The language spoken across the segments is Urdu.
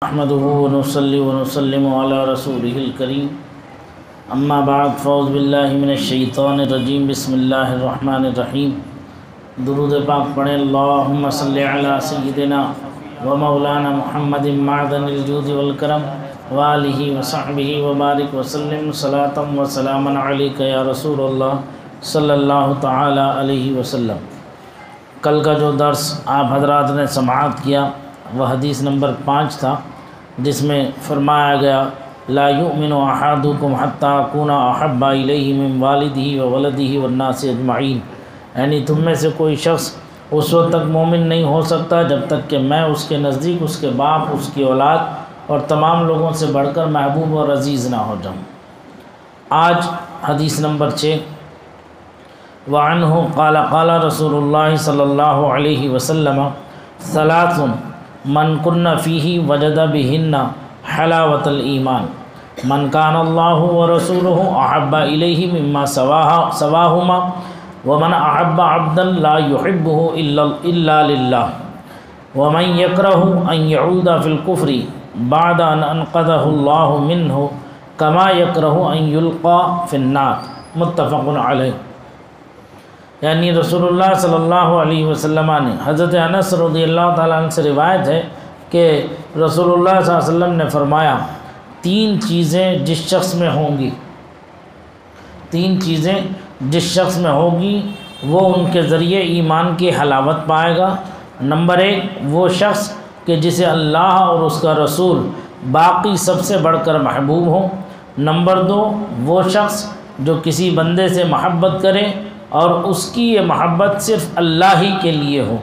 نحمده ونصلي ونسلم على رسوله الكريم اما بعد فاعوذ باللہ من الشیطان الرجیم بسم اللہ الرحمن الرحیم۔ درود پاک پڑھیں۔ اللہم صلی علی سیدنا و مولانا محمد معدن الجود والکرم وآلہ وصحبہ وبارک وسلم صلاۃ و سلاما علیک یا رسول اللہ صلی اللہ تعالی علیہ وسلم۔ کل کا جو درس آپ حضرات نے سماعت کیا وہ حدیث نمبر 5 تھا، جس میں فرمایا گیا لا یؤمن احدکم حتی اکون احب الیہ من والدہ وولدہ والناس اجمعین، یعنی تم میں سے کوئی شخص اس وقت تک مومن نہیں ہو سکتا جب تک کہ میں اس کے نزدیک اس کے باپ، اس کی اولاد اور تمام لوگوں سے بڑھ کر محبوب اور عزیز نہ ہو جاؤں۔ آج حدیث نمبر 6، وعنہ قال قال رسول اللہ صلی اللہ علیہ وسلم ثلاث من کن فیہ وجد بہن حلاوۃ الایمان، من کان اللہ ورسولہ احب الیہ مما سواہما، ومن احب عبدا لا یحبہ الا للہ، ومن یکرہ ان یعود فی الکفر بعد ان انقذہ اللہ منہ کما یکرہ ان یلقى فی النار، متفق علیہ۔ یعنی رسول اللہ صلی اللہ علیہ وسلم نے حضرت انس رضی اللہ تعالیٰ عنہ سے روایت ہے کہ رسول اللہ صلی اللہ علیہ وسلم نے فرمایا 3 چیزیں جس شخص میں ہوں گی، 3 چیزیں جس شخص میں ہوگی وہ ان کے ذریعے ایمان کی حلاوت پائے گا۔ نمبر 1، وہ شخص کہ جسے اللہ اور اس کا رسول باقی سب سے بڑھ کر محبوب ہوں۔ نمبر 2، وہ شخص جو کسی بندے سے محبت کرے اور اس کی یہ محبت صرف اللہ ہی کے لیے ہو۔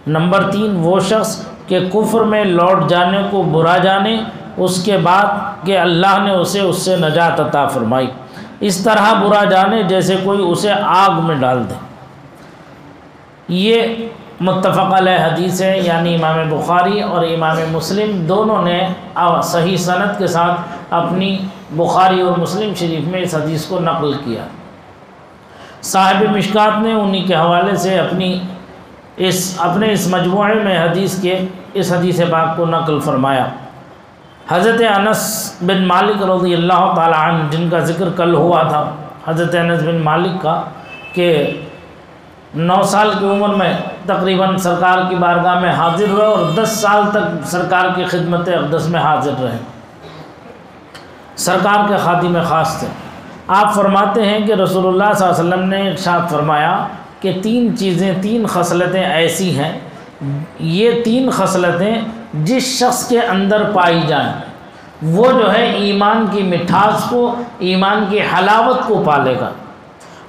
نمبر 3، وہ شخص کہ کفر میں لوٹ جانے کو برا جانے اس کے بعد کہ اللہ نے اسے اس سے نجات عطا فرمائی، اس طرح برا جانے جیسے کوئی اسے آگ میں ڈال دے۔ یہ متفق علیہ حدیث ہے، یعنی امام بخاری اور امام مسلم دونوں نے صحیح سند کے ساتھ اپنی بخاری اور مسلم شریف میں اس حدیث کو نقل کیا۔ صاحب مشکات نے انہی کے حوالے سے اپنے اس مجموعے میں اس حدیث پاک کو نقل فرمایا۔ حضرت انس بن مالک رضی اللہ تعالی عنہ، جن کا ذکر کل ہوا تھا، حضرت انس بن مالک کا، کہ 9 سال کی عمر میں تقریباً سرکار کی بارگاہ میں حاضر ہوئے اور 10 سال تک سرکار کی خدمت اقدس میں حاضر رہے، سرکار کے خادم خاص تھے۔ آپ فرماتے ہیں کہ رسول اللہ صلی اللہ علیہ وسلم نے ارشاد فرمایا کہ 3 چیزیں، 3 خصلتیں ایسی ہیں، یہ 3 خصلتیں جس شخص کے اندر پائی جائیں وہ جو ہے ایمان کی مٹھاس کو، ایمان کی حلاوت کو پالے گا۔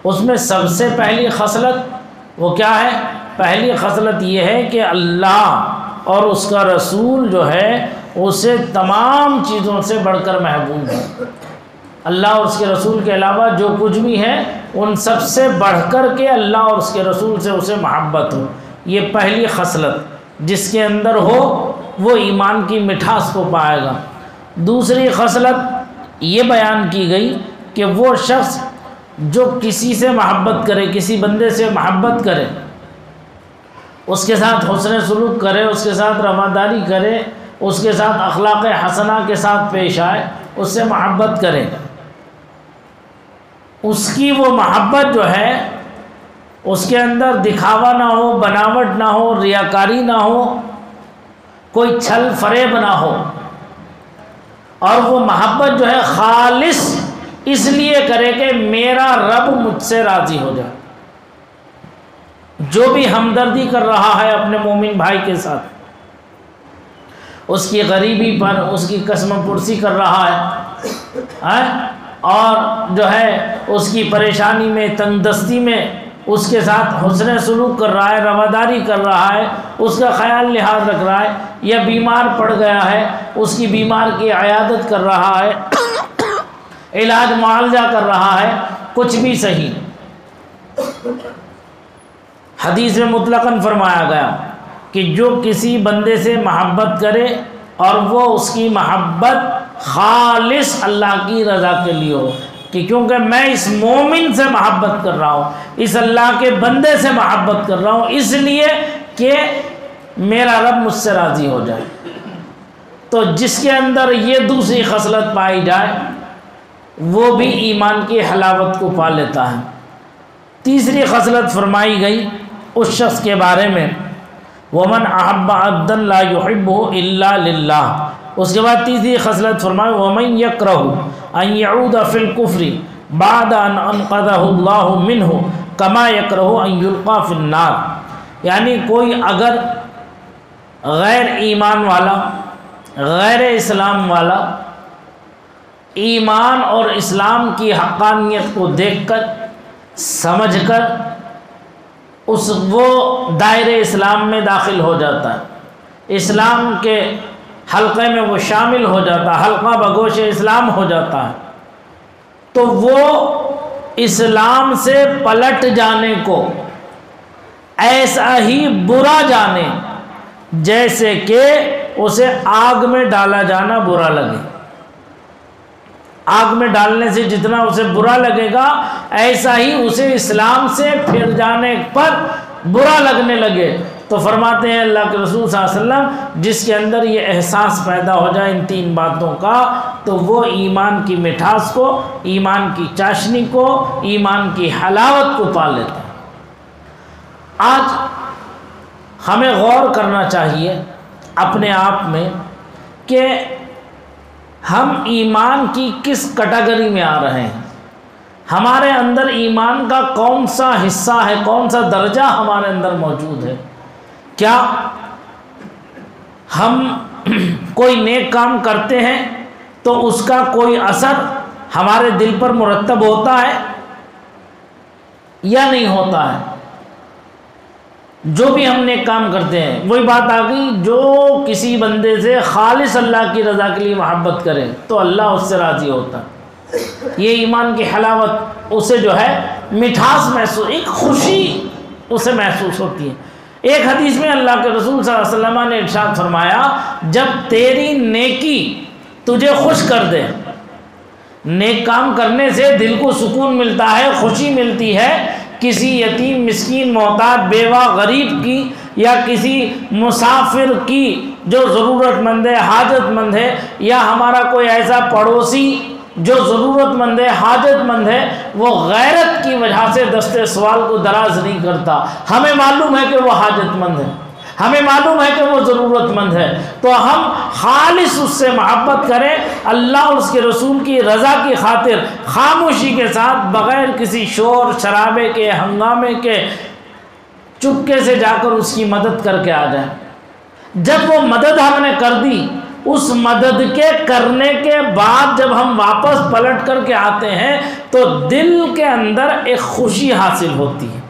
اس میں سب سے پہلی خصلت وہ کیا ہے؟ پہلی خصلت یہ ہے کہ اللہ اور اس کا رسول جو ہے اسے تمام چیزوں سے بڑھ کر محبوب ہے۔ اللہ اور اس کے رسول کے علاوہ جو کچھ بھی ہے ان سب سے بڑھ کر کے اللہ اور اس کے رسول سے اسے محبت ہو۔ یہ پہلی خصلت جس کے اندر ہو وہ ایمان کی مٹھاس کو پائے گا۔ دوسری خصلت یہ بیان کی گئی کہ وہ شخص جو کسی سے محبت کرے، کسی بندے سے محبت کرے، اس کے ساتھ حسن سلوک کرے، اس کے ساتھ رواداری کرے، اس کے ساتھ اخلاق حسنہ کے ساتھ پیش آئے، اس سے محبت کرے، اس کی وہ محبت جو ہے اس کے اندر دکھاوا نہ ہو، بناوٹ نہ ہو، ریاکاری نہ ہو، کوئی چھل فریب نہ ہو، اور وہ محبت جو ہے خالص اس لیے کرے کہ میرا رب مجھ سے راضی ہو جائے۔ جو بھی ہمدردی کر رہا ہے اپنے مومن بھائی کے ساتھ، اس کی غریبی پر اس کی قسم پرسی کر رہا ہے، اور جو ہے اس کی پریشانی میں، تنگ دستی میں اس کے ساتھ حسن سلوک کر رہا ہے، رواداری کر رہا ہے، اس کا خیال لحاظ رکھ رہا ہے، یا بیمار پڑ گیا ہے اس کی بیمار کی عیادت کر رہا ہے، علاج معالجہ کر رہا ہے، کچھ بھی صحیح۔ حدیث میں مطلقاً فرمایا گیا کہ جو کسی بندے سے محبت کرے اور وہ اس کی محبت خالص اللہ کی رضا کے لیے ہو، کہ کیونکہ میں اس مومن سے محبت کر رہا ہوں، اس اللہ کے بندے سے محبت کر رہا ہوں اس لیے کہ میرا رب مجھ سے راضی ہو جائے۔ تو جس کے اندر یہ دوسری خصلت پائی جائے وہ بھی ایمان کی حلاوت کو پا لیتا ہے۔ تیسری خصلت فرمائی گئی اس شخص کے بارے میں، وَمَنْ أَحَبَّ عَبْدًا لَا يُحِبُّهُ إِلَّا لِلَّهِ۔ اس کے بعد تیسری خصلت فرمائی وَمَنْ يَكْرَهُ أَنْ يَعُودَ فِي الْكُفْرِ بَعْدَ أَنْ أَنْقَذَهُ اللَّهُ مِنْهُ كَمَا يَكْرَهُ أَنْ يُلْقَى فِي النَّارِ، یعنی کوئی اگر غیر ایمان والا، غیر اسلام والا، ایمان اور اسلام کی حقانیت کو دیکھ کر سمجھ کر وہ دائرے اسلام میں داخل ہو جاتا ہے، اسلام کے حلقے میں وہ شامل ہو جاتا ہے، حلقہ بگوش اسلام ہو جاتا ہے، تو وہ اسلام سے پلٹ جانے کو ایسا ہی برا جانے جیسے کہ اسے آگ میں ڈالا جانا برا لگے۔ آگ میں ڈالنے سے جتنا اسے برا لگے گا ایسا ہی اسے اسلام سے پھر جانے پر برا لگنے لگے۔ تو فرماتے ہیں اللہ کے رسول صلی اللہ علیہ وسلم جس کے اندر یہ احساس پیدا ہو جائے ان تین باتوں کا تو وہ ایمان کی مٹھاس کو، ایمان کی چاشنی کو، ایمان کی حلاوت کو پا لیتا ہے۔ آج ہمیں غور کرنا چاہیے اپنے آپ میں کہ ہم ایمان کی کس کیٹیگری میں آ رہے ہیں، ہمارے اندر ایمان کا کون سا حصہ ہے، کون سا درجہ ہمارے اندر موجود ہے۔ کیا ہم کوئی نیک کام کرتے ہیں تو اس کا کوئی اثر ہمارے دل پر مرتب ہوتا ہے یا نہیں ہوتا ہے؟ جو بھی ہم نیک کام کرتے ہیں، وہی بات آ گئی، جو کسی بندے سے خالص اللہ کی رضا کے لیے محبت کرے تو اللہ اس سے راضی ہوتا ہے۔ یہ ایمان کی حلاوت اسے جو ہے مٹھاس محسوس، ایک خوشی اسے محسوس ہوتی ہے۔ ایک حدیث میں اللہ کے رسول صلی اللہ علیہ وسلم نے ارشاد فرمایا جب تیری نیکی تجھے خوش کر دے، نیک کام کرنے سے دل کو سکون ملتا ہے، خوشی ملتی ہے، کسی یتیم مسکین محتاج بیوہ غریب کی یا کسی مسافر کی جو ضرورت مند ہے، حاجت مند ہے، یا ہمارا کوئی ایسا پڑوسی جو ضرورت مند ہے، حاجت مند ہے، وہ غیرت کی وجہ سے دستے سوال کو دراز نہیں کرتا، ہمیں معلوم ہے کہ وہ حاجت مند ہے، ہمیں معلوم ہے کہ وہ ضرورت مند ہے، تو ہم خالص اس سے محبت کریں، اللہ اور اس کے رسول کی رضا کی خاطر خاموشی کے ساتھ بغیر کسی شور شرابے کے ہنگامے کے چپکے سے جا کر اس کی مدد کر کے آ جائیں۔ جب وہ مدد ہم نے کر دی، اس مدد کے کرنے کے بعد جب ہم واپس پلٹ کر کے آتے ہیں تو دل کے اندر ایک خوشی حاصل ہوتی ہے،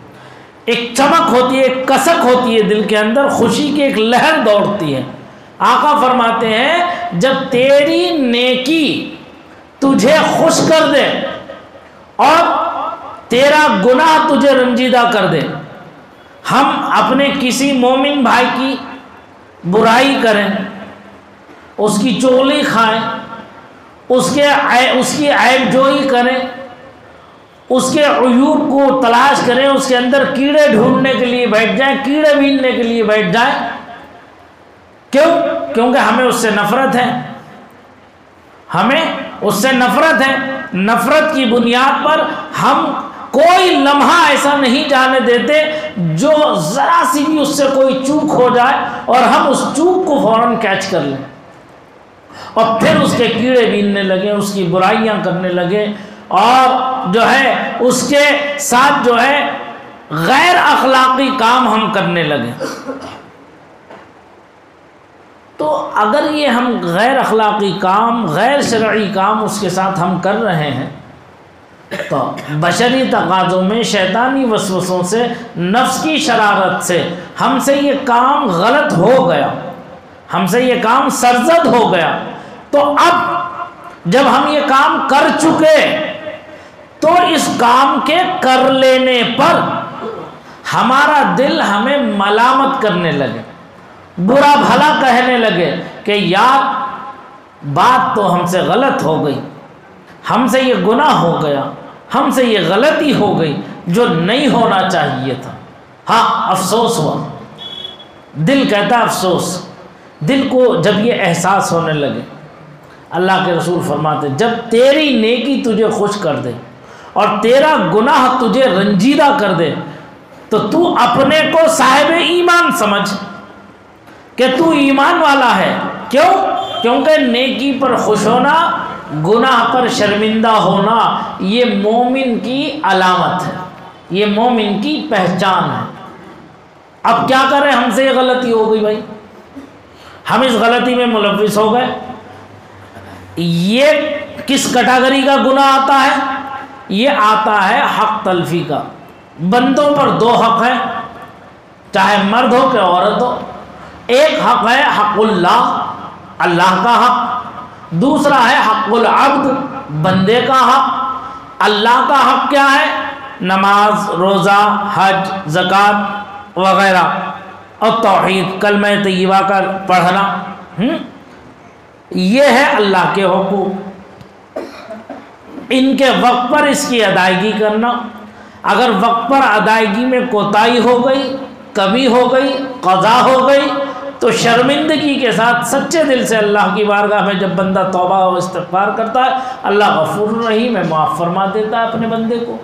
ایک چمک ہوتی ہے، ایک کسک ہوتی ہے، دل کے اندر خوشی کی ایک لہر دوڑتی ہے۔ آقا فرماتے ہیں جب تیری نیکی تجھے خوش کر دے اور تیرا گناہ تجھے رنجیدہ کر دے، ہم اپنے کسی مومن بھائی کی برائی کریں، اس کی چغلی کھائیں، اس کی عیب جوئی کریں، اس کے عیوب کو تلاش کریں، اس کے اندر کیڑے ڈھونڈنے کے لیے بیٹھ جائیں، کیڑے بیننے کے لیے بیٹھ جائیں، کیونکہ ہمیں اس سے نفرت ہے، ہمیں اس سے نفرت ہے۔ نفرت کی بنیاد پر ہم کوئی لمحہ ایسا نہیں جانے دیتے جو ذرا سی بھی اس سے کوئی چوک ہو جائے اور ہم اس چوک کو فوراً کیچ کر لیں اور پھر اس کے کیڑے بیننے لگے، اس کی برائیاں کرنے لگے اور جو ہے اس کے ساتھ جو ہے غیر اخلاقی کام ہم کرنے لگے۔ تو اگر یہ ہم غیر اخلاقی کام، غیر شرعی کام اس کے ساتھ ہم کر رہے ہیں تو بشری تقاضوں میں شیطانی وسوسوں سے، نفس کی شرارت سے ہم سے یہ کام غلط ہو گیا، ہم سے یہ کام سرزد ہو گیا، تو اب جب ہم یہ کام کر چکے تو اس کام کے کر لینے پر ہمارا دل ہمیں ملامت کرنے لگے، برا بھلا کہنے لگے کہ یار بات تو ہم سے غلط ہو گئی، ہم سے یہ گناہ ہو گیا، ہم سے یہ غلطی ہو گئی جو نہیں ہونا چاہیے تھا۔ ہاں افسوس ہوا، دل کہتا افسوس، دل کو جب یہ احساس ہونے لگے، اللہ کے رسول فرماتے جب تیری نیکی تجھے خوش کر دے اور تیرا گناہ تجھے رنجیدہ کر دے تو تو اپنے کو صاحب ایمان سمجھ کہ تو ایمان والا ہے۔ کیوں؟ کیونکہ نیکی پر خوش ہونا، گناہ پر شرمندہ ہونا یہ مومن کی علامت ہے، یہ مومن کی پہچان ہے۔ اب کیا کریں، ہم سے یہ غلطی ہو گئی بھائی، ہم اس غلطی میں ملوث ہو گئے۔ یہ کس کیٹیگری کا گناہ آتا ہے؟ یہ آتا ہے حق تلفی کا۔ بندوں پر دو حق ہیں، چاہے مرد ہو کہ عورت ہو۔ ایک حق ہے حق اللہ کا حق، دوسرا ہے حق العبد، بندے کا حق۔ اللہ کا حق کیا ہے؟ نماز، روزہ، حج، زکوٰۃ وغیرہ، اور توحید، کلمہ طیبہ کا پڑھنا، یہ ہے اللہ کے حقوق۔ ان کے وقت پر اس کی ادائیگی کرنا، اگر وقت پر ادائیگی میں کوتاہی ہو گئی، کمی ہو گئی، قضا ہو گئی، تو شرمندگی کے ساتھ سچے دل سے اللہ کی بارگاہ میں جب بندہ توبہ و استغفار کرتا ہے، اللہ غفور الرحیم ہے، معاف فرما دیتا ہے اپنے بندے کو۔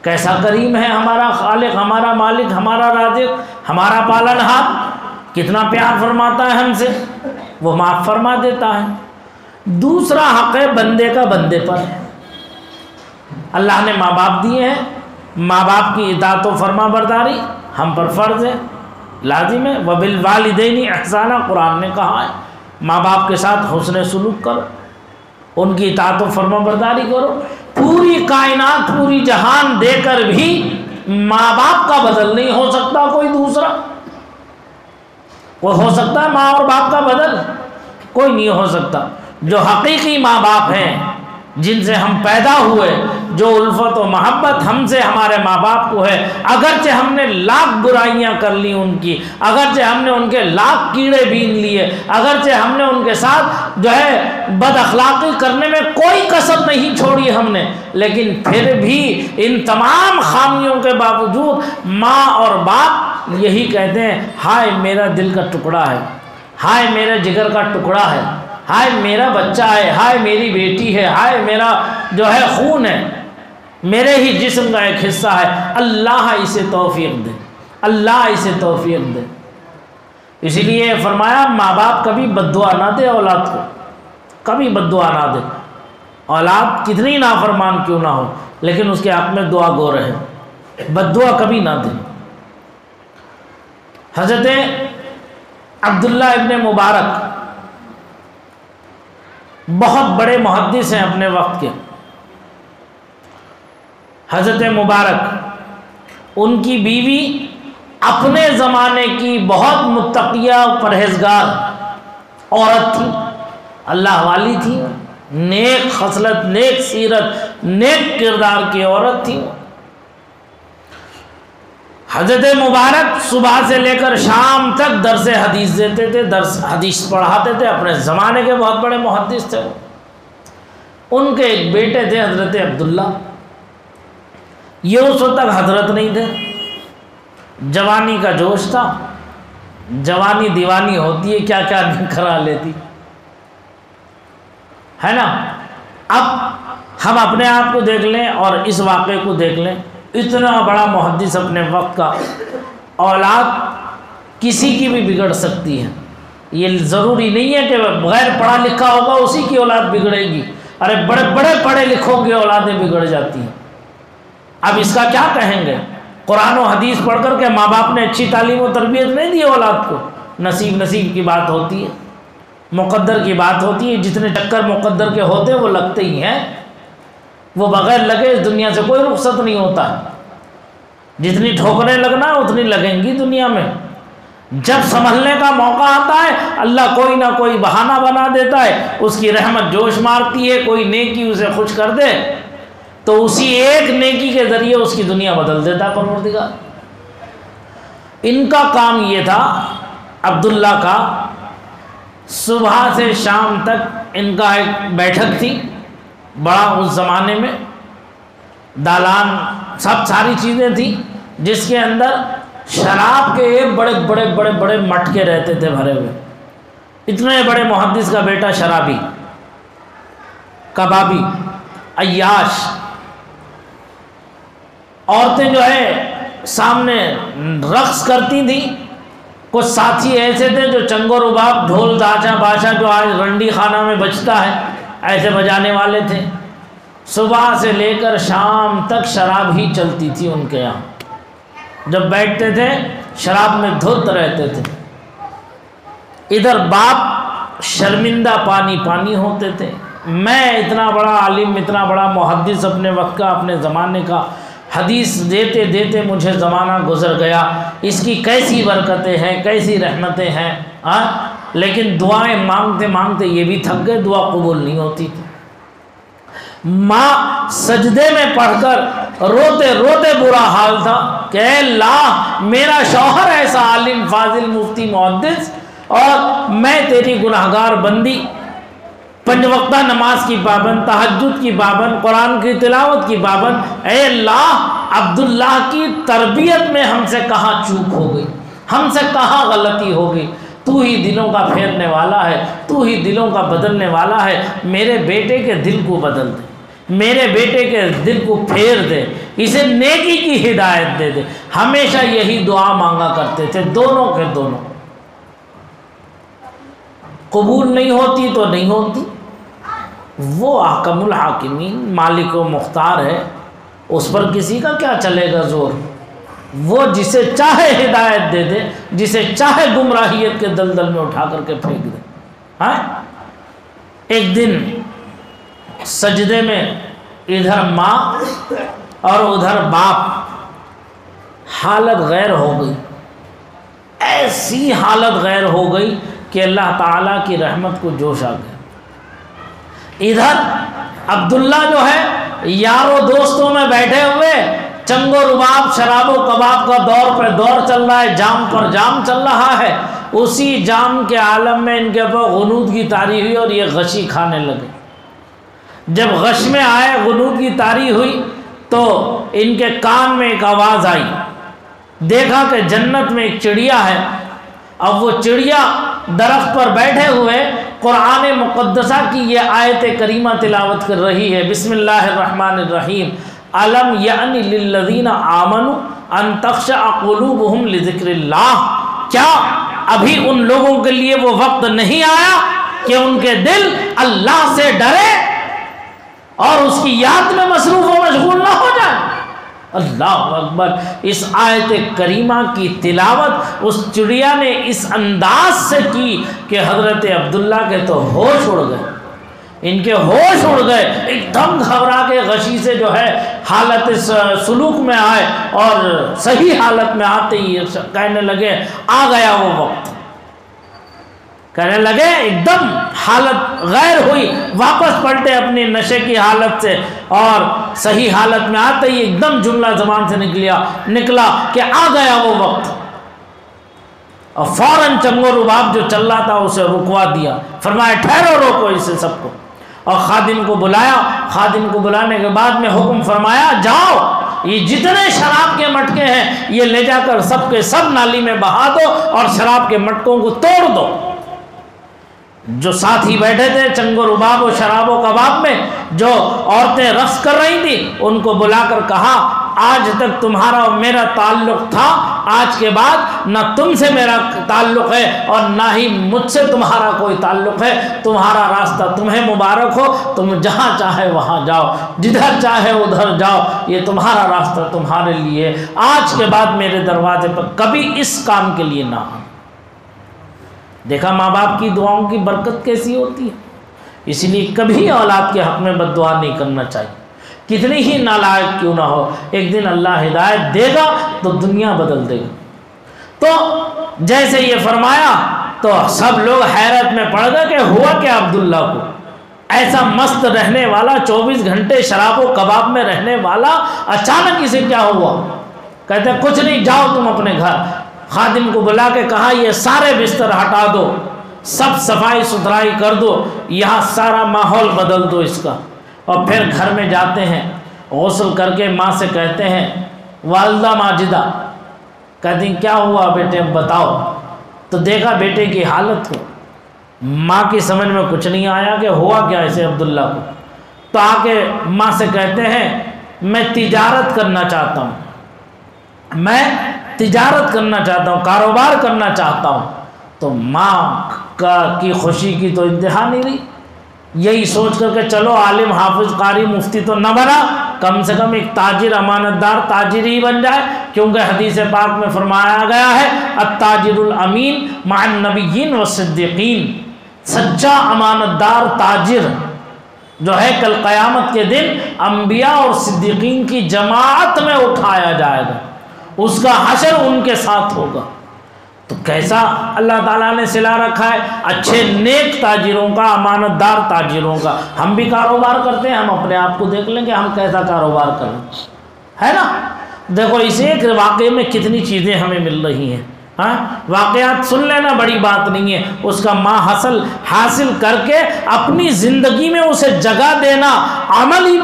کیسا کریم ہے ہمارا خالق، ہمارا مالک، ہمارا رازق، ہمارا پالنہار، کتنا پیار فرماتا ہے ہم سے، وہ معاف فرما دیتا ہے۔ دوسرا حق ہے بندے کا بندے پر۔ اللہ نے ماں باپ دیے ہیں، ماں باپ کی اطاعت و فرما برداری ہم پر فرض ہے، لازم ہے۔ وبالوالدین احسانا، قرآن نے کہا ہے ماں باپ کے ساتھ حسن سلوک کرو، ان کی اطاعت و فرما برداری کرو۔ پوری کائنات، پوری جہان دے کر بھی ماں باپ کا بدل نہیں ہو سکتا کوئی دوسرا۔ وہ ہو سکتا ہے ماں اور باپ کا بدل؟ کوئی نہیں ہو سکتا۔ جو حقیقی ماں باپ ہیں، جن سے ہم پیدا ہوئے، جو الفت و محبت ہم سے ہمارے ماں باپ کو ہے، اگرچہ ہم نے لاکھ برائیاں کر لی ان کی، اگرچہ ہم نے ان کے لاکھ کیڑے بین لیے، اگرچہ ہم نے ان کے ساتھ جو ہے بد اخلاقی کرنے میں کوئی کسر نہیں چھوڑی ہم نے، لیکن پھر بھی ان تمام خامیوں کے باوجود ماں اور باپ یہی کہتے ہیں، ہائے میرا دل کا ٹکڑا ہے، ہائے میرے جگر کا ٹکڑا ہے، ہائے میرا بچہ ہے، ہائے میری بیٹی ہے، ہائے میرا جو ہے خون ہے، میرے ہی جسم کا ایک حصہ ہے، اللہ اسے توفیق دے، اللہ اسے توفیق دے۔ اسی لیے فرمایا ماں باپ کبھی بد دعا نہ دے اولاد کو، کبھی بد دعا نہ دے۔ اولاد کتنی نافرمان کیوں نہ ہو، لیکن اس کے حق میں دعا گو رہے، بد دعا کبھی نہ دے۔ حضرت عبداللہ ابن مبارک بہت بڑے محدث ہیں اپنے وقت کے۔ حضرت مبارک، ان کی بیوی اپنے زمانے کی بہت متقیہ پرہیزگار عورت تھی، اللہ والی تھی، نیک خصلت، نیک سیرت، نیک کردار کی عورت تھی۔ حضرت مبارک صبح سے لے کر شام تک درس حدیث دیتے تھے، درس حدیث پڑھاتے تھے، اپنے زمانے کے بہت بڑے محدث تھے۔ ان کے ایک بیٹے تھے حضرت عبداللہ، یہ اس وقت تک حضرت نہیں تھے، جوانی کا جوش تھا، جوانی دیوانی ہوتی ہے، کیا کیا نہیں کرا لیتی ہے نا۔ اب ہم اپنے آپ کو دیکھ لیں اور اس واقعے کو دیکھ لیں، اتنا بڑا محدث اپنے وقت کا، اولاد کسی کی بھی بگڑ سکتی ہے، یہ ضروری نہیں ہے کہ غیر پڑھا لکھا ہوگا اسی کی اولاد بگڑے گی، ارے بڑے بڑے پڑھے لکھوں کی اولادیں بگڑ جاتی ہیں۔ اب اس کا کیا کہیں گے؟ قرآن و حدیث پڑھ کر کے ماں باپ نے اچھی تعلیم و تربیت نہیں دی اولاد کو، نصیب کی بات ہوتی ہے، مقدر کی بات ہوتی ہے، جتنے چکر مقدر کے ہوتے وہ لگتے ہی ہیں، وہ بغیر لگے اس دنیا سے کوئی رخصت نہیں ہوتا ہے، جتنی ٹھوکریں لگنا اتنی لگیں گی دنیا میں۔ جب سنبھلنے کا موقع آتا ہے اللہ کوئی نہ کوئی بہانہ بنا دیتا ہے، اس کی رحمت جوش مارتی ہے، کوئی نیکی اسے خوش کر دے تو اسی ایک نیکی کے ذریعے اس کی دنیا بدل دیتا ہے پروردگار۔ ان کا کام یہ تھا، عبداللہ کا، صبح سے شام تک ان کا ایک بیٹھک تھی بڑا، اس زمانے میں دالان سب ساری چیزیں تھیں، جس کے اندر شراب کے بڑے بڑے بڑے بڑے مٹکے رہتے تھے بھرے ہوئے، اتنے بڑے محدث کا بیٹا شرابی، کبابی، عیاش، عورتیں جو ہے سامنے رقص کرتی تھیں، کچھ ساتھی ایسے تھے جو چنگ و رباب، ڈھول داچا باشا جو آج رنڈی خانہ میں بجتا ہے ایسے بجانے والے تھے۔ صبح سے لے کر شام تک شراب ہی چلتی تھی ان کے یہاں، جب بیٹھتے تھے شراب میں دھت رہتے تھے۔ ادھر باپ شرمندہ پانی پانی ہوتے تھے، میں اتنا بڑا عالم، اتنا بڑا محدث اپنے وقت کا، اپنے زمانے کا، حدیث دیتے دیتے مجھے زمانہ گزر گیا، اس کی کیسی برکتیں ہیں، کیسی رحمتیں ہیں، لیکن دعائیں مانگتے مانگتے یہ بھی تھک گئے، دعا قبول نہیں ہوتی تھی۔ ماں سجدے میں پڑھ کر روتے روتے برا حال تھا کہ اے اللہ میرا شوہر ایسا عالم فاضل مفتی محدث اور میں تیری گناہگار بندی، 5 وقتہ نماز کی پابند، تہجد کی پابند، قرآن کی تلاوت کی پابند، اے اللہ عبداللہ کی تربیت میں ہم سے کہاں چوک ہو گئی، ہم سے کہاں غلطی ہو گئی، تو ہی دلوں کا پھیرنے والا ہے، تو ہی دلوں کا بدلنے والا ہے، میرے بیٹے کے دل کو بدل دے، میرے بیٹے کے دل کو پھیر دے، اسے نیکی کی ہدایت دے دے۔ ہمیشہ یہی دعا مانگا کرتے تھے دونوں کے دونوں۔ قبول نہیں ہوتی تو نہیں ہوتی، وہ احکم الحاکمین مالک و مختار ہے، اس پر کسی کا کیا چلے گا زور، وہ جسے چاہے ہدایت دے دے، جسے چاہے گمراہیت کے دلدل میں اٹھا کر کے پھینک دے۔ ہاں ایک دن سجدے میں ادھر ماں اور ادھر باپ، حالت غیر ہو گئی، ایسی حالت غیر ہو گئی کہ اللہ تعالیٰ کی رحمت کو جوش آ گیا۔ ادھر عبداللہ جو ہے یاروں دوستوں میں بیٹھے ہوئے، چنگ و رباب شراب و کباب کا دور پہ دور چل رہا ہے، جام پر جام چل رہا ہے، اسی جام کے عالم میں ان کے اوپر غنود کی طاری ہوئی اور یہ غشی کھانے لگے۔ جب غش میں آئے، غنود کی طاری ہوئی تو ان کے کان میں ایک آواز آئی، دیکھا کہ جنت میں ایک چڑیا ہے، اب وہ چڑیا درخت پر بیٹھے ہوئے قرآن مقدسہ کی یہ آیت کریمہ تلاوت کر رہی ہے، بسم اللہ الرحمن الرحیم، الم یعن للذین آمنوا ان تخشع قلوبہم لذکر اللہ، کیا ابھی ان لوگوں کے لیے وہ وقت نہیں آیا کہ ان کے دل اللہ سے ڈرے اور اس کی یاد میں مصروف و مشغول نہ ہو جائے؟ اللہ اکبر۔ اس آیت کریمہ کی تلاوت اس چڑیا نے اس انداز سے کی کہ حضرت عبداللہ کے تو ہوش اڑ گئے، ان کے ہوش اڑ گئے، ایک دم گھبرا کے غشی سے جو ہے حالت سلوک میں آئے، اور صحیح حالت میں آتے ہی کہنے لگے آ گیا وہ وقت، کہنے لگے ایک دم حالت غیر ہوئی، واپس پلٹے اپنی نشے کی حالت سے، اور صحیح حالت میں آتے ہی ایک دم جملہ زبان سے نکلا کہ آ گیا وہ وقت، اور فوراً چنگ و رباب جو چل رہا تھا اسے رکوا دیا، فرمایا ٹھہرو، روکو اسے سب کو، اور خادم کو بلایا، خادم کو بلانے کے بعد میں حکم فرمایا جاؤ یہ جتنے شراب کے مٹکے ہیں یہ لے جا کر سب کے سب نالی میں بہا دو اور شراب کے مٹکوں کو توڑ دو۔ جو ساتھی بیٹھے تھے چنگ و رباب و شراب و کباب میں، جو عورتیں رقص کر رہی تھیں، ان کو بلا کر کہا آج تک تمہارا اور میرا تعلق تھا، آج کے بعد نہ تم سے میرا تعلق ہے اور نہ ہی مجھ سے تمہارا کوئی تعلق ہے، تمہارا راستہ تمہیں مبارک ہو، تم جہاں چاہے وہاں جاؤ، جدھر چاہے ادھر جاؤ، یہ تمہارا راستہ تمہارے لیے، آج کے بعد میرے دروازے پر کبھی اس کام کے لیے نہ آنا۔ دیکھا ماں باپ کی دعاؤں کی برکت کیسی ہوتی ہے، اس لیے کبھی اولاد کے حق میں بد دعا نہیں کرنا چاہیے، کتنی ہی نالائق کیوں نہ ہو، ایک دن اللہ ہدایت دے گا تو دنیا بدل دے گا۔ تو جیسے یہ فرمایا تو سب لوگ حیرت میں پڑ گئے کہ ہوا کہ عبداللہ کو ایسا مست رہنے والا، 24 گھنٹے شراب و کباب میں رہنے والا، اچانک اسے کیا ہوا؟ کہتے کچھ نہیں، جاؤ تم اپنے گھر۔ خادم کو بلا کے کہا یہ سارے بستر ہٹا دو، سب صفائی ستھرائی کر دو، یہاں سارا ماحول بدل دو اس کا، اور پھر گھر میں جاتے ہیں، غسل کر کے ماں سے کہتے ہیں والدہ ماجدہ، کہتی ہیں کیا ہوا بیٹے اب بتاؤ؟ تو دیکھا بیٹے کی حالت کو، ماں کی سمجھ میں کچھ نہیں آیا کہ ہوا کیا اسے عبداللہ کو، تو آ کے ماں سے کہتے ہیں میں تجارت کرنا چاہتا ہوں، میں تجارت کرنا چاہتا ہوں، کاروبار کرنا چاہتا ہوں۔ تو ماں کی خوشی کی تو انتہا نہیں رہی، یہی سوچ کر کہ چلو عالم حافظ قاری مفتی تو نہ بنا، کم سے کم ایک تاجر امانت دار تاجر ہی بن جائے، کیونکہ حدیث پاک میں فرمایا گیا ہے التاجر الامین مع النبیین والصدیقین، سچا امانت دار تاجر جو ہے کل قیامت کے دن انبیاء اور صدیقین کی جماعت میں اٹھایا جائے گا، اس کا حشر ان کے ساتھ ہوگا۔ تو کیسا اللہ تعالیٰ نے صلہ رکھا ہے اچھے نیک تاجروں کا، امانت دار تاجروں کا۔ ہم بھی کاروبار کرتے ہیں، ہم اپنے آپ کو دیکھ لیں کہ ہم کیسا کاروبار کریں، ہے نا؟ دیکھو اس ایک واقعے میں کتنی چیزیں ہمیں مل رہی ہیں۔ ہاں واقعات سن لینا بڑی بات نہیں ہے، اس کا ماں حاصل کر کے اپنی زندگی میں اسے جگہ دینا، عملی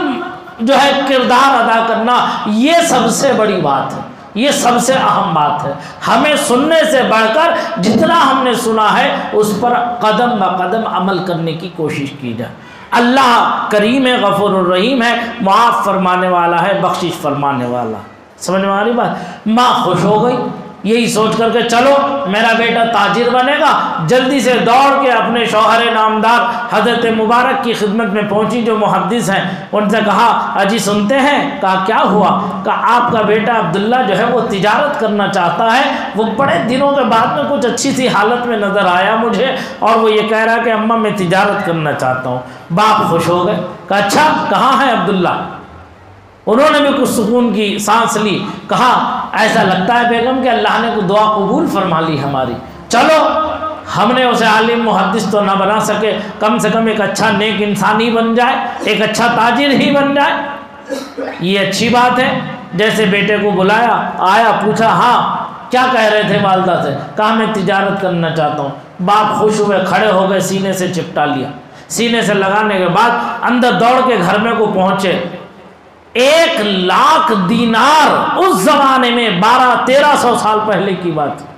جو ہے کردار ادا کرنا، یہ سب سے بڑی بات ہے، یہ سب سے اہم بات ہے۔ ہمیں سننے سے بڑھ کر جتنا ہم نے سنا ہے اس پر قدم بہ قدم عمل کرنے کی کوشش کی جائے۔ اللہ کریم ہے، غفور الرحیم ہے، معاف فرمانے والا ہے، بخشش فرمانے والا۔ سمجھ میں آ رہی بات؟ ماں خوش ہو گئی، یہی سوچ کر کے چلو میرا بیٹا تاجر بنے گا، جلدی سے دوڑ کے اپنے شوہر نامدار حضرت مبارک کی خدمت میں پہنچی جو محدث ہیں، ان سے کہا اجی سنتے ہیں؟ کہا کیا ہوا؟ کہا آپ کا بیٹا عبداللہ جو ہے وہ تجارت کرنا چاہتا ہے، وہ بڑے دنوں کے بعد میں کچھ اچھی سی حالت میں نظر آیا مجھے، اور وہ یہ کہہ رہا کہ اماں میں تجارت کرنا چاہتا ہوں۔ باپ خوش ہو گئے، کہا اچھا کہاں ہے عبداللہ؟ انہوں نے بھی کچھ سکون کی سانس لی، کہا ایسا لگتا ہے بیگم کہ اللہ نے دعا قبول فرما لی ہماری، چلو ہم نے اسے عالم محدث تو نہ بنا سکے، کم سے کم ایک اچھا نیک انسان ہی بن جائے، ایک اچھا تاجر ہی بن جائے، یہ اچھی بات ہے۔ جیسے بیٹے کو بلایا، آیا، پوچھا ہاں کیا کہہ رہے تھے والدہ سے؟ کہا میں تجارت کرنا چاہتا ہوں۔ باپ خوش ہوئے، کھڑے ہو گئے، سینے سے چپٹا لیا، سینے سے لگانے کے بعد اندر دوڑ کے گھر میں کو پہنچے۔ 1,00,000 دینار اس زمانے میں 1200-1300 سال پہلے کی بات ہے،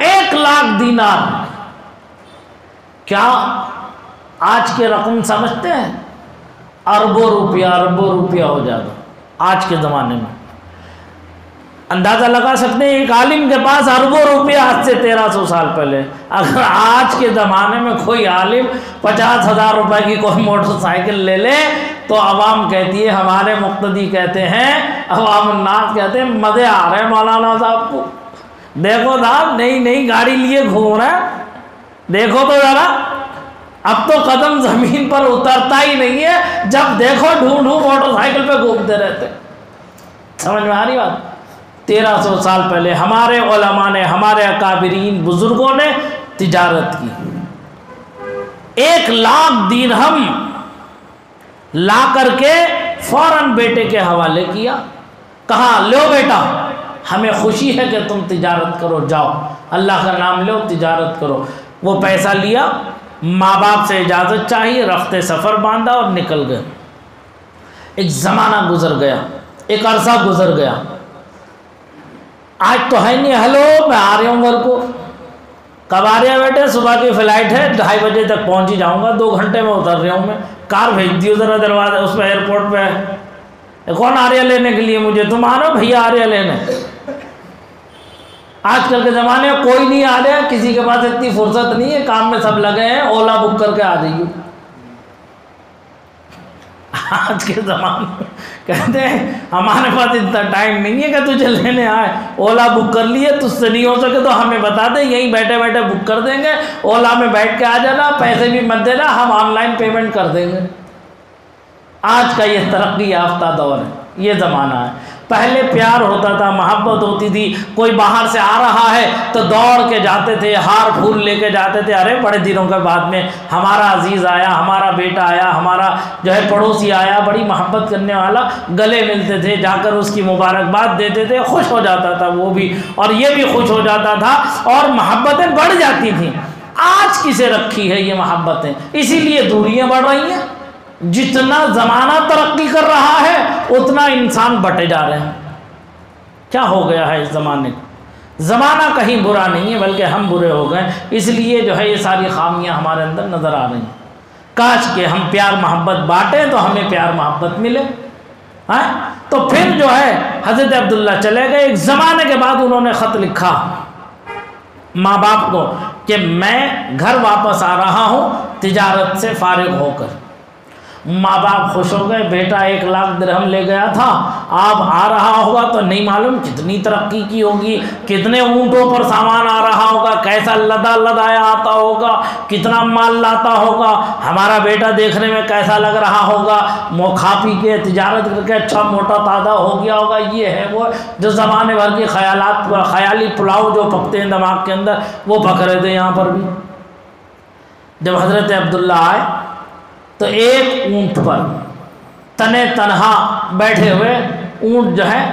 1,00,000 دینار کیا آج کے رقم سمجھتے ہیں؟ اربوں روپیہ ہو جاتا آج کے زمانے میں۔ اندازہ لگا سکتے ہیں ایک عالم کے پاس اربوں روپیہ آج سے 1300 سال پہلے۔ اگر آج کے زمانے میں کوئی عالم 50,000 روپے کی کوئی موٹر سائیکل لے لے تو عوام کہتی ہے، ہمارے مقتدی کہتے ہیں، عوام الناس کہتے ہیں مزے آ رہے ہیں مولانا صاحب کو، دیکھو صاحب نئی گاڑی لیے گھوم رہے ہیں، دیکھو تو ذرا، اب تو قدم زمین پر اترتا ہی نہیں ہے، جب دیکھو ڈھونڈ موٹر سائیکل پہ گھومتے رہتے۔ سمجھ میں آ رہی بات؟ 1300 سال پہلے ہمارے علماء نے، ہمارے اکابرین بزرگوں نے تجارت کی۔ 1,00,000 درہم لا کر کے فوراً بیٹے کے حوالے کیا، کہا لو بیٹا ہمیں خوشی ہے کہ تم تجارت کرو، جاؤ اللہ کا نام لو، تجارت کرو۔ وہ پیسہ لیا، ماں باپ سے اجازت چاہیے، رخت سفر باندھا اور نکل گئے۔ ایک زمانہ گزر گیا، ایک عرصہ گزر گیا، آج تو ہے نہیں، ہلو میں آ رہا ہوں گھر کو۔ کب آ رہے ہیں بیٹے؟ صبح کی فلائٹ ہے، 2:30 بجے تک پہنچ ہی جاؤں گا، 2 گھنٹے میں اتر رہا ہوں میں، کار بھیج دیو ذرا دروازے اس پہ، ایئرپورٹ پہ۔ کون آ رہا ہے لینے کے لیے مجھے؟ تم آ رہے ہو؟ بھیا آ رہے ہیں لینے۔ آج کل کے زمانے میں کوئی نہیں آ رہا، کسی کے پاس اتنی فرصت نہیں ہے، کام میں سب لگے ہیں، اولا بک کر کے آ جائیے۔ آج کے زمانے میں کہتے ہیں ہمارے پاس اتنا ٹائم نہیں ہے کہ تجھے لینے آئے، اولا بک کر لیے، تجھ سے نہیں ہو سکے تو ہمیں بتا دیں، یہیں بیٹھے بیٹھے بک کر دیں گے، اولا میں بیٹھ کے آ جانا، پیسے بھی مت دینا، ہم آن لائن پیمنٹ کر دیں گے۔ آج کا یہ ترقی یافتہ دور ہے، یہ زمانہ ہے۔ پہلے پیار ہوتا تھا، محبت ہوتی تھی، کوئی باہر سے آ رہا ہے تو دوڑ کے جاتے تھے، ہار پھول لے کے جاتے تھے، ارے بڑے دنوں کے بعد میں ہمارا عزیز آیا، ہمارا بیٹا آیا، ہمارا جو ہے پڑوسی آیا، بڑی محبت کرنے والا، گلے ملتے تھے، جا کر اس کی مبارکباد دیتے تھے، خوش ہو جاتا تھا وہ بھی اور یہ بھی خوش ہو جاتا تھا اور محبتیں بڑھ جاتی تھیں۔ آج کسے رکھی ہے یہ محبتیں؟ اسی لیے دوریاں بڑھ رہی ہیں، جتنا زمانہ ترقی کر رہا ہے اتنا انسان بٹے جا رہے ہیں۔ کیا ہو گیا ہے اس زمانے کو؟ زمانہ کہیں برا نہیں ہے بلکہ ہم برے ہو گئے، اس لیے جو ہے یہ ساری خامیاں ہمارے اندر نظر آ رہی ہیں۔ کاش کہ ہم پیار محبت بانٹیں تو ہمیں پیار محبت ملے۔ تو پھر جو ہے حضرت عبداللہ چلے گئے۔ ایک زمانے کے بعد انہوں نے خط لکھا ماں باپ کو کہ میں گھر واپس آ رہا ہوں تجارت سے فارغ ہو کر۔ ماں باپ خوش ہو گئے، بیٹا 1 لاکھ درہم لے گیا تھا، آپ آ رہا ہوگا تو نہیں معلوم کتنی ترقی کی ہوگی، کتنے اونٹوں پر سامان آ رہا ہوگا، کیسا لدا لدایا آتا ہوگا، کتنا مال لاتا ہوگا، ہمارا بیٹا دیکھنے میں کیسا لگ رہا ہوگا، کھا پی کے تجارت کر کے اچھا موٹا تازہ ہو گیا ہوگا۔ یہ ہے وہ جو زمانے بھر کے خیالات، خیالی پلاؤ جو پکتے ہیں دماغ کے اندر، وہ پک رہے تھے یہاں پر بھی۔ جب حضرت عبداللہ آئے تو ایک اونٹ پر تنے تنہا بیٹھے ہوئے، اونٹ جو ہے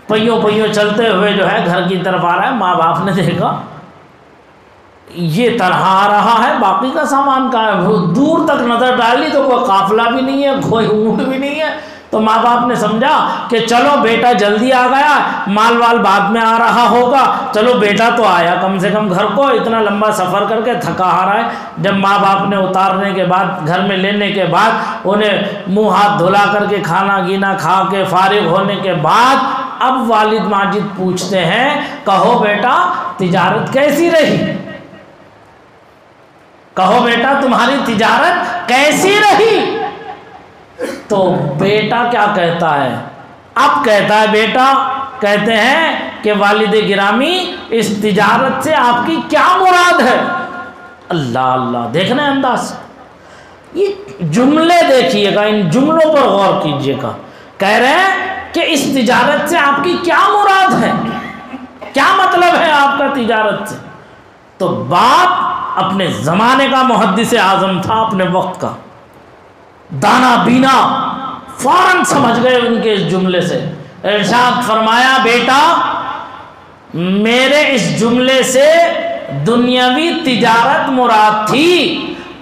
پہیوں چلتے ہوئے جو ہے گھر کی طرف آ رہا ہے۔ ماں باپ نے دیکھا یہ تنہا آ رہا ہے، باقی کا سامان کہاں ہے؟ وہ دور تک نظر ڈالی تو کوئی قافلہ بھی نہیں ہے، کوئی اونٹ بھی نہیں ہے۔ تو ماں باپ نے سمجھا کہ چلو بیٹا جلدی آ گیا، مال وال بعد میں آ رہا ہوگا، چلو بیٹا تو آیا کم سے کم گھر کو، اتنا لمبا سفر کر کے تھکا آ رہا ہے۔ جب ماں باپ نے اتارنے کے بعد، گھر میں لینے کے بعد، انہیں منہ ہاتھ دھلا کر کے کھانا گینا کھا کے فارغ ہونے کے بعد، اب والد ماجد پوچھتے ہیں کہو بیٹا تجارت کیسی رہی؟ کہو بیٹا تمہاری تجارت کیسی رہی؟ تو بیٹا کیا کہتا ہے؟ اب کہتا ہے بیٹا، کہتے ہیں کہ والد گرامی اس تجارت سے آپ کی کیا مراد ہے؟ اللہ اللہ، دیکھنا انداز، یہ جملے دیکھیے گا، ان جملوں پر غور کیجئے گا۔ کہہ رہے ہیں کہ اس تجارت سے آپ کی کیا مراد ہے، کیا مطلب ہے آپ کا تجارت سے؟ تو باپ اپنے زمانے کا محدث اعظم تھا، اپنے وقت کا دانا بینا، فوراً سمجھ گئے ان کے اس جملے سے۔ ارشاد فرمایا بیٹا میرے اس جملے سے دنیاوی تجارت مراد تھی،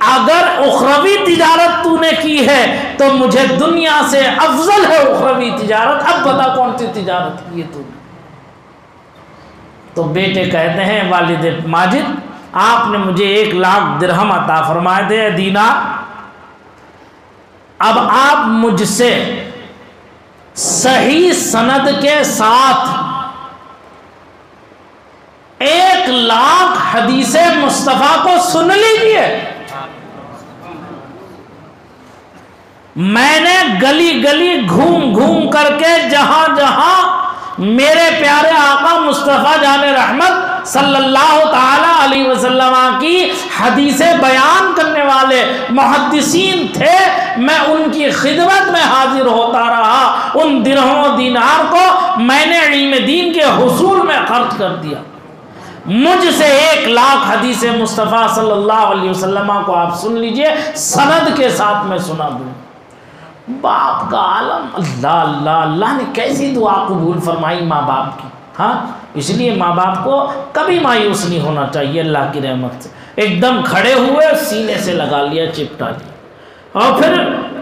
اگر اخروی تجارت تو نے کی ہے تو مجھے دنیا سے افضل ہے اخروی تجارت، اب بتا کون سی تجارت کی ہے تو نے؟ تو بیٹے کہتے ہیں والد ماجد آپ نے مجھے 1 لاکھ درہم عطا فرمائے تھے، دینار، اب آپ مجھ سے صحیح سند کے ساتھ 1 لاکھ حدیث مصطفیٰ کو سن لیجئے۔ میں نے گلی گلی گھوم گھوم کر کے جہاں جہاں میرے پیارے آقا مصطفیٰ جان رحمت صلی اللہ تعالی علیہ وسلم کی حدیثیں بیان کرنے والے محدثین تھے، میں ان کی خدمت میں حاضر ہوتا رہا، ان درہم و دینار کو میں نے علم دین کے حصول میں خرچ کر دیا۔ مجھ سے 1 لاکھ حدیث مصطفیٰ صلی اللہ علیہ وسلم کو آپ سن لیجئے، سند کے ساتھ میں سنا دوں۔ باپ کا عالم، اللہ اللہ، اللہ نے کیسی دعا قبول فرمائی ماں باپ کی۔ ہاں، اس لیے ماں باپ کو کبھی مایوس نہیں ہونا چاہیے اللہ کی رحمت سے۔ ایک دم کھڑے ہوئے، سینے سے لگا لیا، چپٹا لیا، اور پھر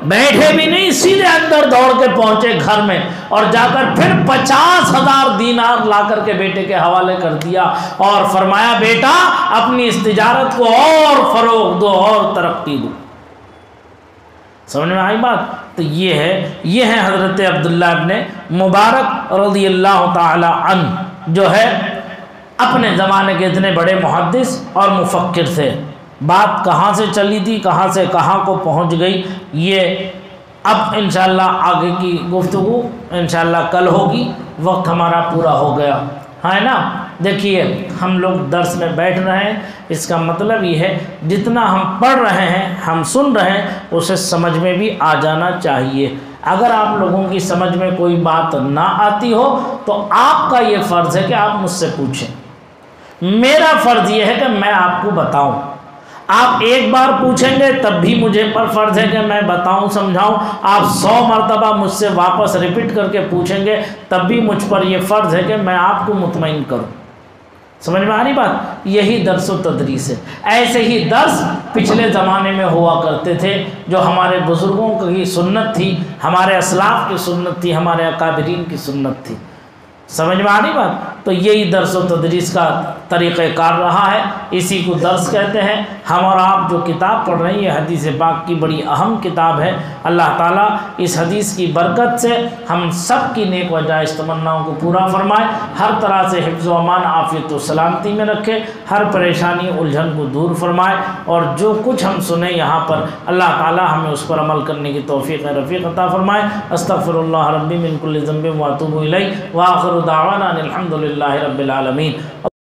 بیٹھے بھی نہیں، سیدھے اندر دوڑ کے پہنچے گھر میں، اور جا کر پھر 50,000 دینار لا کر کے بیٹے کے حوالے کر دیا، اور فرمایا بیٹا اپنی اس تجارت کو اور فروغ دو اور ترقی دو۔ سمجھ میں آئی بات؟ تو یہ ہے حضرت عبداللہ ابن مبارک رضی اللہ تعالی عنہ، جو ہے اپنے زمانے کے اتنے بڑے محدث اور مفکر تھے۔ بات کہاں سے چلی تھی، کہاں سے کہاں کو پہنچ گئی، یہ اب انشاءاللہ آگے کی گفتگو انشاءاللہ کل ہوگی، وقت ہمارا پورا ہو گیا ہے نا۔ دیکھیے ہم لوگ درس میں بیٹھ رہے ہیں، اس کا مطلب یہ ہے جتنا ہم پڑھ رہے ہیں، ہم سن رہے ہیں، اسے سمجھ میں بھی آ جانا چاہیے۔ اگر آپ لوگوں کی سمجھ میں کوئی بات نہ آتی ہو تو آپ کا یہ فرض ہے کہ آپ مجھ سے پوچھیں، میرا فرض یہ ہے کہ میں آپ کو بتاؤں۔ آپ 1 بار پوچھیں گے تب بھی مجھے پر فرض ہے کہ میں بتاؤں، سمجھاؤں۔ آپ 100 مرتبہ مجھ سے واپس ریپیٹ کر کے پوچھیں گے تب بھی مجھ پر یہ فرض ہے کہ میں آپ کو مطمئن کروں۔ سمجھ میں آ رہی بات؟ یہی درس و تدریس ہے۔ ایسے ہی درس پچھلے زمانے میں ہوا کرتے تھے، جو ہمارے بزرگوں کی سنت تھی، ہمارے اسلاف کی سنت تھی، ہمارے اکابرین کی سنت تھی۔ سمجھ میں آ رہی بات؟ تو یہی درس و تدریس کا طریقہ کار رہا ہے، اسی کو درس کہتے ہیں۔ ہم اور آپ جو کتاب پڑھ رہے ہیں یہ حدیث پاک کی بڑی اہم کتاب ہے۔ اللہ تعالیٰ اس حدیث کی برکت سے ہم سب کی نیک و جائز تمناؤں کو پورا فرمائے، ہر طرح سے حفظ و امان، عافیت و سلامتی میں رکھے، ہر پریشانی الجھن کو دور فرمائے، اور جو کچھ ہم سنیں یہاں پر اللہ تعالیٰ ہمیں اس پر عمل کرنے کی توفیق رفیق عطا فرمائے۔ استغفر اللہ ربی من کل ذنب واتوب الیہ، وآخر دعوانا ان الحمد للہ رب العالمین۔